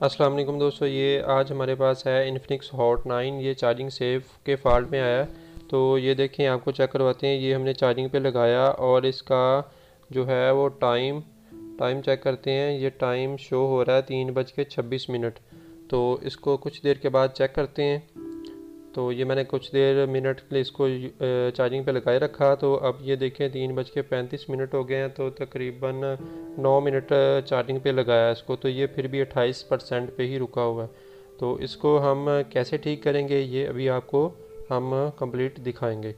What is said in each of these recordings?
अस्सलाम वालेकुम दोस्तों, ये आज हमारे पास है इन्फिनिक्स हॉट 9। ये चार्जिंग सेफ के फॉल्ट में आया है। तो ये देखें, आपको चेक करवाते हैं। ये हमने चार्जिंग पे लगाया और इसका जो है वो टाइम टाइम चेक करते हैं। ये टाइम शो हो रहा है 3:26। तो इसको कुछ देर के बाद चेक करते हैं। तो ये मैंने कुछ देर मिनट के लिए इसको चार्जिंग पे लगाए रखा। तो अब ये देखें 3:35 हो गए हैं। तो तकरीबन 9 मिनट चार्जिंग पे लगाया है इसको। तो ये फिर भी 28% पे ही रुका हुआ है। तो इसको हम कैसे ठीक करेंगे ये अभी आपको हम कंप्लीट दिखाएंगे।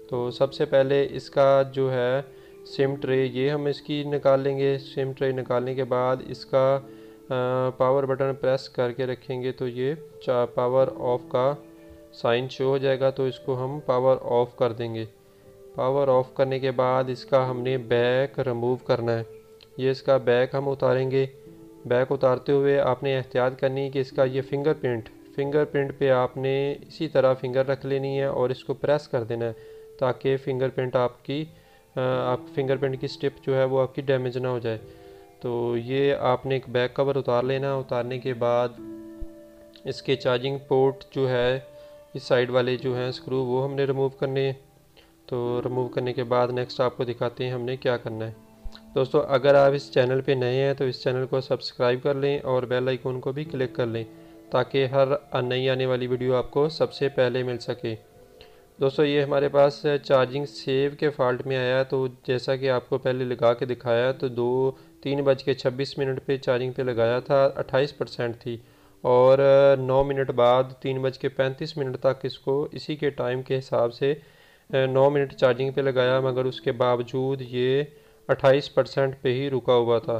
तो सबसे पहले इसका जो है सिम ट्रे, ये हम इसकी निकाल लेंगे। सिम ट्रे निकालने के बाद इसका पावर बटन प्रेस करके रखेंगे तो ये पावर ऑफ का साइन शो हो जाएगा। तो इसको हम पावर ऑफ कर देंगे। पावर ऑफ करने के बाद इसका हमने बैक रिमूव करना है। ये इसका बैक हम उतारेंगे। बैक उतारते हुए आपने एहतियात करनी है कि इसका ये फिंगरप्रिंट पे आपने इसी तरह फिंगर रख लेनी है और इसको प्रेस कर देना है ताकि आप फिंगरप्रिंट की स्टिप जो है वो आपकी डैमेज ना हो जाए। तो ये आपने एक बैक कवर उतार लेना। उतारने के बाद इसके चार्जिंग पोर्ट जो है इस साइड वाले जो हैं स्क्रू, वो हमने रिमूव करने हैं। तो रिमूव करने के बाद नेक्स्ट आपको दिखाते हैं हमने क्या करना है। दोस्तों, अगर आप इस चैनल पे नए हैं तो इस चैनल को सब्सक्राइब कर लें और बेल आइकन को भी क्लिक कर लें ताकि हर नई आने वाली वीडियो आपको सबसे पहले मिल सके। दोस्तों, ये हमारे पास चार्जिंग सेव के फॉल्ट में आया। तो जैसा कि आपको पहले लगा के दिखाया, तो 3:26 पे चार्जिंग पे लगाया था, 28% थी। और 9 मिनट बाद 3:35 तक इसको इसी के टाइम के हिसाब से 9 मिनट चार्जिंग पे लगाया, मगर उसके बावजूद ये 28% पे ही रुका हुआ था।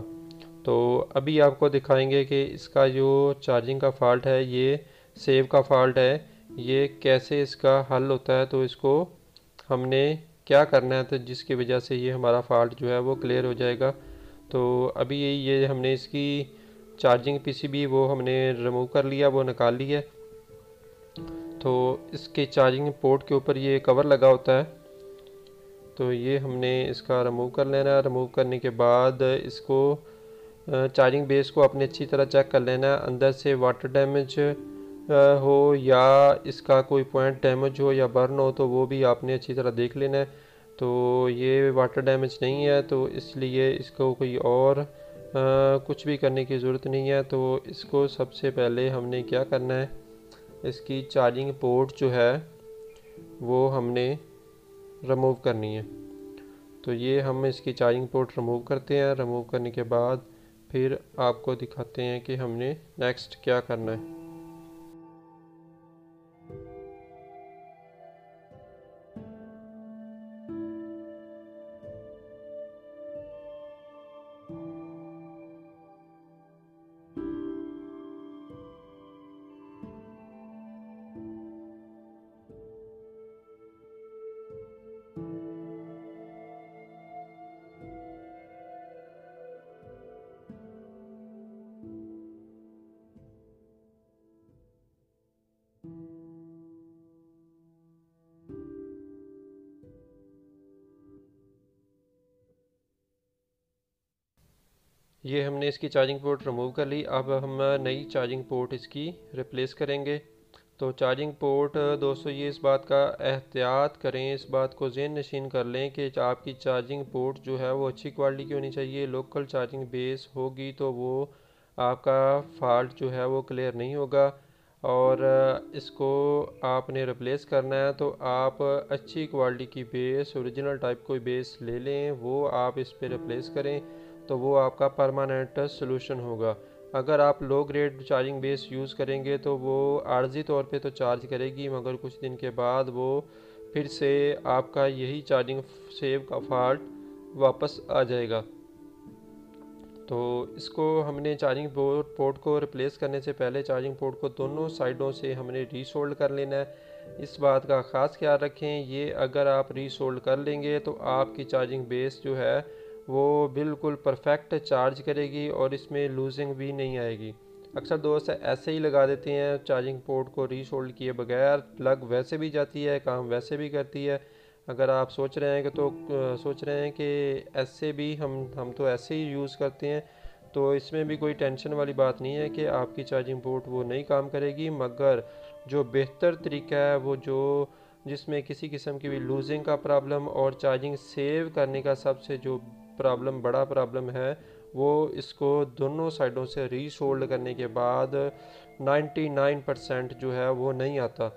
तो अभी आपको दिखाएंगे कि इसका जो चार्जिंग का फॉल्ट है, ये सेव का फॉल्ट है, ये कैसे इसका हल होता है। तो इसको हमने क्या करना है तो जिसकी वजह से ये हमारा फॉल्ट जो है वो क्लियर हो जाएगा। तो अभी ये हमने इसकी चार्जिंग पीसीबी वो हमने रिमूव कर लिया, वो निकाल लिया। तो इसके चार्जिंग पोर्ट के ऊपर ये कवर लगा होता है। तो ये हमने इसका रिमूव कर लेना है। रिमूव करने के बाद इसको चार्जिंग बेस को अपने अच्छी तरह चेक कर लेना है। अंदर से वाटर डैमेज हो या इसका कोई पॉइंट डैमेज हो या बर्न हो तो वो भी आपने अच्छी तरह देख लेना है। तो ये वाटर डैमेज नहीं है, तो इसलिए इसको कोई और कुछ भी करने की ज़रूरत नहीं है। तो इसको सबसे पहले हमने क्या करना है, इसकी चार्जिंग पोर्ट जो है वो हमने रिमूव करनी है। तो ये हम इसकी चार्जिंग पोर्ट रिमूव करते हैं। रिमूव करने के बाद फिर आपको दिखाते हैं कि हमने नेक्स्ट क्या करना है। ये हमने इसकी चार्जिंग पोर्ट रिमूव कर ली। अब हम नई चार्जिंग पोर्ट इसकी रिप्लेस करेंगे। तो चार्जिंग पोर्ट दोस्तों, ये इस बात का एहतियात करें, इस बात को ज़हन नशीन कर लें कि आपकी चार्जिंग पोर्ट जो है वो अच्छी क्वालिटी की होनी चाहिए। लोकल चार्जिंग बेस होगी तो वो आपका फॉल्ट जो है वो क्लियर नहीं होगा। और इसको आपने रिप्लेस करना है तो आप अच्छी क्वालिटी की बेस, ओरिजिनल टाइप कोई बेस ले लें, वो आप इस पर रिप्लेस करें तो वो आपका परमानेंट सोल्यूशन होगा। अगर आप low grade charging base use करेंगे तो वो आर्जी तौर पे तो चार्ज करेगी, मगर कुछ दिन के बाद वो फिर से आपका यही चार्जिंग सेव का फॉल्ट वापस आ जाएगा। तो इसको हमने चार्जिंग पोर्ट को रिप्लेस करने से पहले चार्जिंग पोर्ट को दोनों साइडों से हमने रीसोल्ड कर लेना है। इस बात का ख़ास ख्याल रखें, ये अगर आप रीसोल्ड कर लेंगे तो आपकी चार्जिंग बेस जो है वो बिल्कुल परफेक्ट चार्ज करेगी और इसमें लूजिंग भी नहीं आएगी। अक्सर दोस्त ऐसे ही लगा देते हैं चार्जिंग पोर्ट को रीसोल्ड किए बगैर, प्लग वैसे भी जाती है, काम वैसे भी करती है। अगर आप सोच रहे हैं कि ऐसे भी हम तो ऐसे ही यूज़ करते हैं, तो इसमें भी कोई टेंशन वाली बात नहीं है कि आपकी चार्जिंग पोर्ट वो नहीं काम करेगी, मगर जो बेहतर तरीका है वो जो जिसमें किसी किस्म की भी लूजिंग का प्रॉब्लम और चार्जिंग सेव करने का सबसे जो बड़ा प्रॉब्लम है, वो इसको दोनों साइडों से रीसोल्ड करने के बाद 99% जो है वो नहीं आता।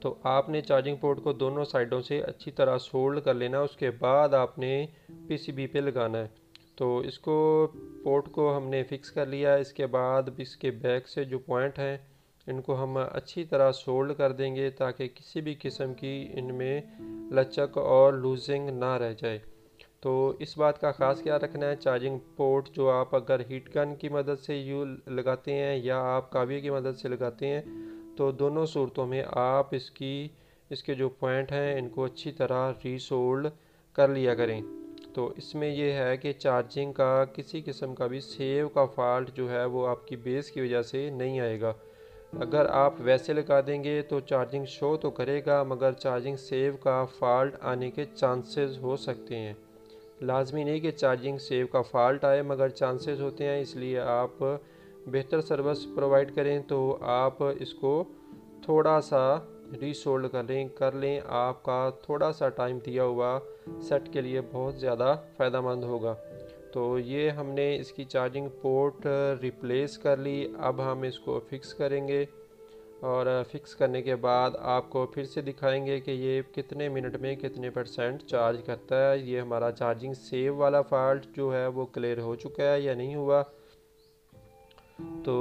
तो आपने चार्जिंग पोर्ट को दोनों साइडों से अच्छी तरह सोल्ड कर लेना, उसके बाद आपने पीसीबी पे लगाना है। तो इसको पोर्ट को हमने फिक्स कर लिया। इसके बाद इसके बैक से जो पॉइंट हैं इनको हम अच्छी तरह सोल्ड कर देंगे ताकि किसी भी किस्म की इनमें लचक और लूजिंग ना रह जाए। तो इस बात का ख़ास ख्याल रखना है, चार्जिंग पोर्ट जो आप अगर हीट गन की मदद से लगाते हैं या आप काविये की मदद से लगाते हैं, तो दोनों सूरतों में आप इसके जो पॉइंट हैं इनको अच्छी तरह रीसोल्ड कर लिया करें। तो इसमें यह है कि चार्जिंग का किसी किस्म का भी सेव का फॉल्ट जो है वो आपकी बेस की वजह से नहीं आएगा। अगर आप वैसे लगा देंगे तो चार्जिंग शो तो करेगा, मगर चार्जिंग सेव का फॉल्ट आने के चांसेस हो सकते हैं। लाजमी नहीं कि चार्जिंग सेव का फॉल्ट आए, मगर चांसेस होते हैं, इसलिए आप बेहतर सर्विस प्रोवाइड करें तो आप इसको थोड़ा सा रीसोल्ड कर लें। आपका थोड़ा सा टाइम दिया हुआ सेट के लिए बहुत ज़्यादा फ़ायदेमंद होगा। तो ये हमने इसकी चार्जिंग पोर्ट रिप्लेस कर ली। अब हम इसको फिक्स करेंगे और फिक्स करने के बाद आपको फिर से दिखाएंगे कि ये कितने मिनट में कितने % चार्ज करता है। ये हमारा चार्जिंग सेव वाला फॉल्ट जो है वो क्लियर हो चुका है या नहीं हुआ। तो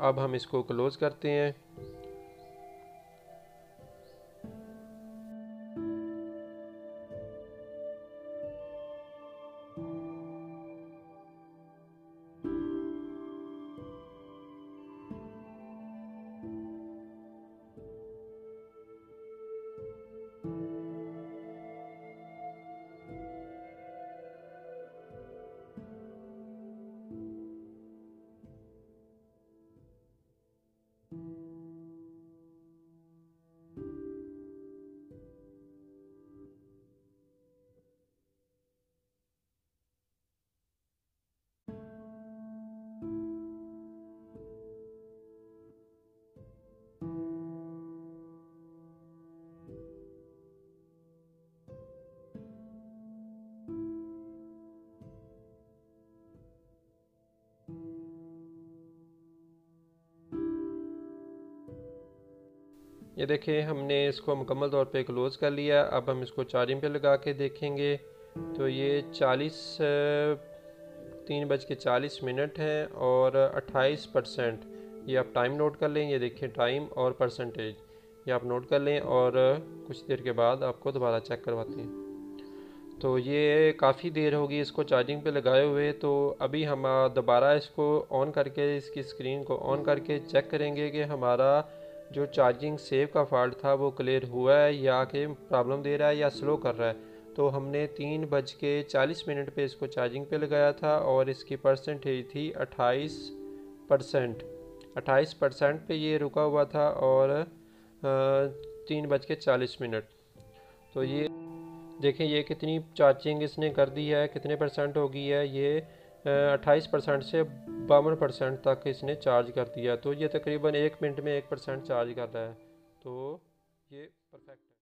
अब हम इसको क्लोज़ करते हैं। ये देखें, हमने इसको मुकम्मल तौर पे क्लोज़ कर लिया। अब हम इसको चार्जिंग पे लगा के देखेंगे। तो ये 3:40 है और 28%। ये आप टाइम नोट कर लें, ये देखें टाइम और परसेंटेज, ये आप नोट कर लें और कुछ देर के बाद आपको दोबारा चेक करवाते हैं। तो ये काफ़ी देर होगी इसको चार्जिंग पे लगाए हुए। तो अभी हम दोबारा इसको ऑन करके इसकी स्क्रीन को ऑन करके चेक करेंगे कि हमारा जो चार्जिंग सेव का फॉल्ट था वो क्लियर हुआ है या कि प्रॉब्लम दे रहा है या स्लो कर रहा है। तो हमने 3:40 पे इसको चार्जिंग पे लगाया था और इसकी परसेंटेज थी 28%। 28% पे ये रुका हुआ था और 3:40। तो ये देखें ये कितनी चार्जिंग इसने कर दी है, कितने % हो गई है। ये 28% से 52% तक इसने चार्ज कर दिया। तो ये तकरीबन 1 मिनट में 1% चार्ज कर रहा है। तो ये परफेक्ट है।